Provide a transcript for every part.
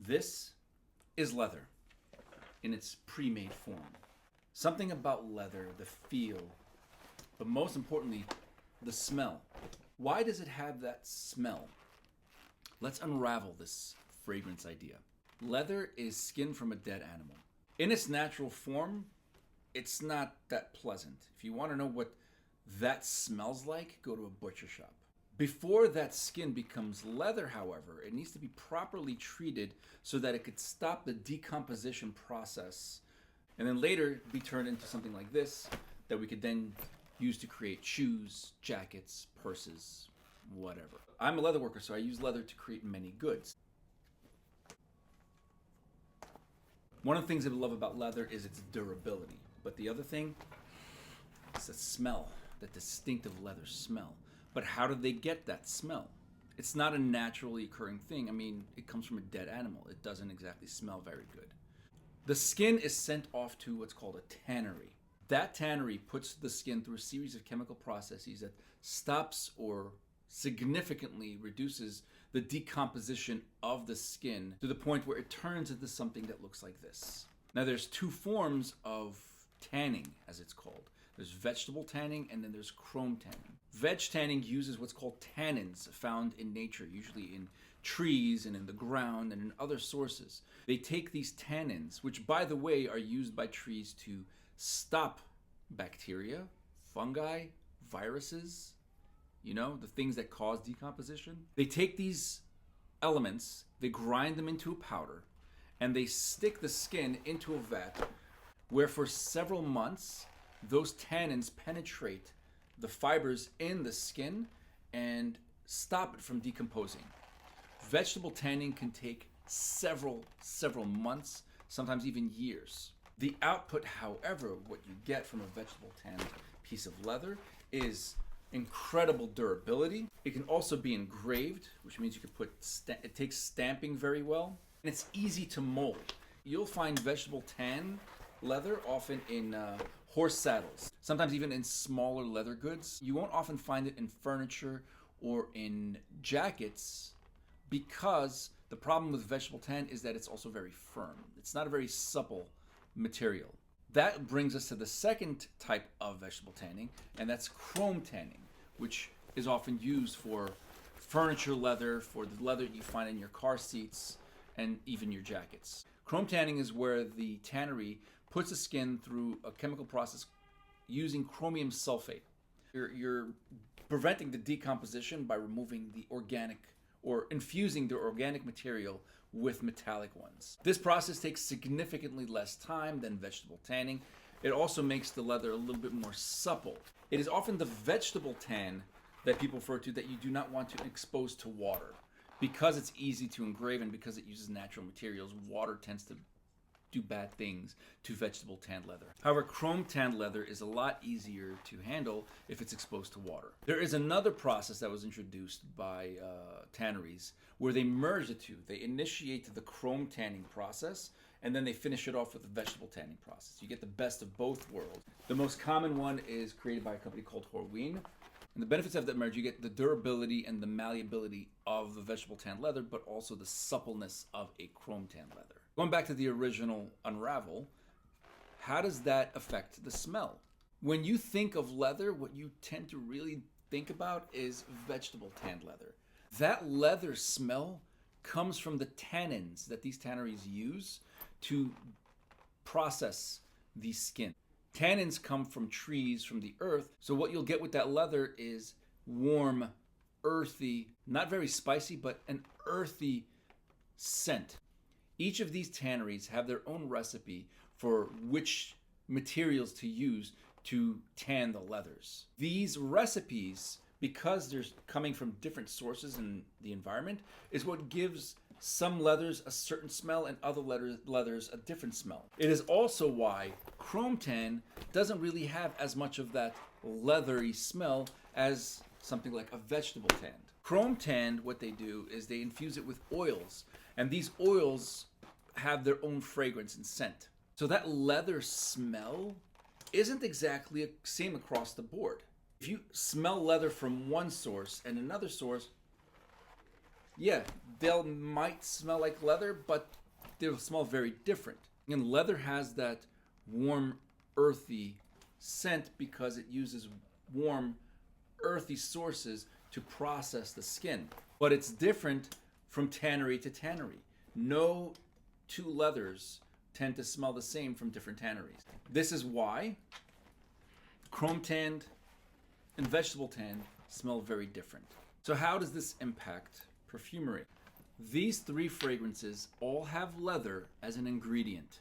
This is leather in its pre-made form. Something about leather, the feel, but most importantly, the smell. Why does it have that smell? Let's unravel this fragrance idea. Leather is skin from a dead animal. In its natural form, it's not that pleasant. If you want to know what that smells like, go to a butcher shop. Before that skin becomes leather, however, it needs to be properly treated so that it could stop the decomposition process and then later be turned into something like this that we could then use to create shoes, jackets, purses, whatever. I'm a leather worker, so I use leather to create many goods. One of the things that I love about leather is its durability, but the other thing is the smell, that distinctive leather smell. But how do they get that smell? It's not a naturally occurring thing. I mean, it comes from a dead animal. It doesn't exactly smell very good. The skin is sent off to what's called a tannery. That tannery puts the skin through a series of chemical processes that stops or significantly reduces the decomposition of the skin to the point where it turns into something that looks like this. Now, there's two forms of tanning, as it's called. There's vegetable tanning and then there's chrome tanning. Veg tanning uses what's called tannins found in nature, usually in trees and in the ground and in other sources. They take these tannins, which by the way are used by trees to stop bacteria, fungi, viruses, the things that cause decomposition. They take these elements, they grind them into a powder, and they stick the skin into a vat where for several months those tannins penetrate the fibers in the skin and stop it from decomposing. Vegetable tanning can take several months, sometimes even years. The output, however, what you get from a vegetable tanned piece of leather is incredible durability. It can also be engraved, which means you can it takes stamping very well, and it's easy to mold. You'll find vegetable tan leather often in horse saddles, sometimes even in smaller leather goods. You won't often find it in furniture or in jackets because the problem with vegetable tan is that it's also very firm. It's not a very supple material. That brings us to the second type of vegetable tanning, and that's chrome tanning, which is often used for furniture leather, for the leather you find in your car seats, and even your jackets. Chrome tanning is where the tannery puts the skin through a chemical process using chromium sulfate. You're preventing the decomposition by removing the organic or infusing the organic material with metallic ones. This process takes significantly less time than vegetable tanning. It also makes the leather a little bit more supple. It is often the vegetable tan that people refer to that you do not want to expose to water. Because it's easy to engrave and because it uses natural materials, water tends to do bad things to vegetable tanned leather. However, chrome tanned leather is a lot easier to handle if it's exposed to water. There is another process that was introduced by tanneries where they merge the two. They initiate the chrome tanning process and then they finish it off with the vegetable tanning process. You get the best of both worlds. The most common one is created by a company called Horween. And the benefits of that merge, you get the durability and the malleability of the vegetable tanned leather, but also the suppleness of a chrome tanned leather. Going back to the original Unravel, how does that affect the smell? When you think of leather, what you tend to really think about is vegetable tanned leather. That leather smell comes from the tannins that these tanneries use to process the skin. Tannins come from trees, from the earth, so what you'll get with that leather is warm, earthy, not very spicy, but an earthy scent. Each of these tanneries have their own recipe for which materials to use to tan the leathers. These recipes, because they're coming from different sources in the environment, is what gives some leathers a certain smell and other leathers a different smell. It is also why chrome tan doesn't really have as much of that leathery smell as something like a vegetable tanned. Chrome tanned, what they do is they infuse it with oils, and these oils have their own fragrance and scent. So that leather smell isn't exactly the same across the board. If you smell leather from one source and another source, yeah, they might smell like leather, but they'll smell very different. And leather has that warm, earthy scent because it uses warm, earthy sources to process the skin. But it's different from tannery to tannery. No two leathers tend to smell the same from different tanneries. This is why chrome tanned and vegetable tanned smell very different. So how does this impact perfumery? These three fragrances all have leather as an ingredient,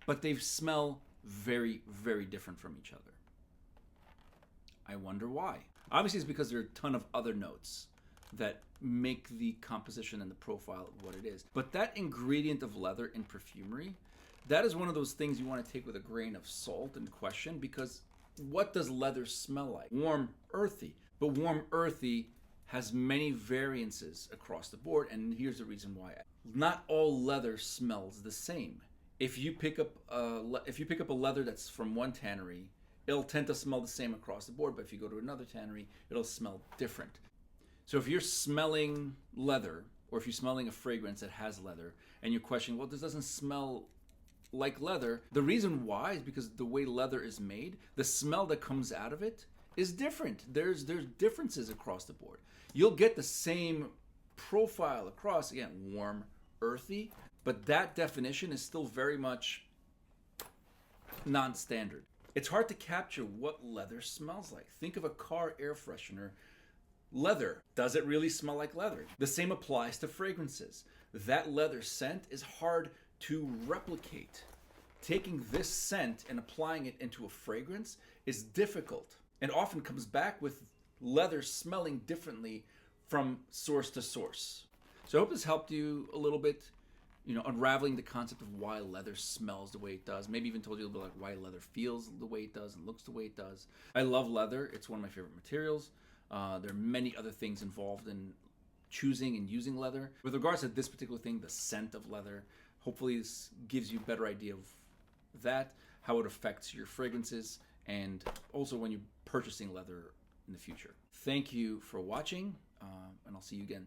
but they smell very, very different from each other. I wonder why. Obviously, it's because there are a ton of other notes that make the composition and the profile of what it is. But that ingredient of leather in perfumery, that is one of those things you want to take with a grain of salt and question, because what does leather smell like? Warm, earthy. But warm, earthy has many variances across the board, and here's the reason why. Not all leather smells the same. If you pick up a leather that's from one tannery, it'll tend to smell the same across the board, but if you go to another tannery, it'll smell different. So if you're smelling leather, or if you're smelling a fragrance that has leather, and you're questioning, well, this doesn't smell like leather, the reason why is because the way leather is made, the smell that comes out of it is different. There's differences across the board. You'll get the same profile across, again, warm, earthy, but that definition is still very much non-standard. It's hard to capture what leather smells like. Think of a car air freshener. Leather. Does it really smell like leather? The same applies to fragrances. That leather scent is hard to replicate. Taking this scent and applying it into a fragrance is difficult, and often comes back with leather smelling differently from source to source. So I hope this helped you a little bit, unraveling the concept of why leather smells the way it does. Maybe even told you a little bit like why leather feels the way it does and looks the way it does. I love leather. It's one of my favorite materials. There are many other things involved in choosing and using leather. With regards to this particular thing, the scent of leather, hopefully this gives you a better idea of that, how it affects your fragrances, and also when you're purchasing leather in the future. Thank you for watching, and I'll see you again.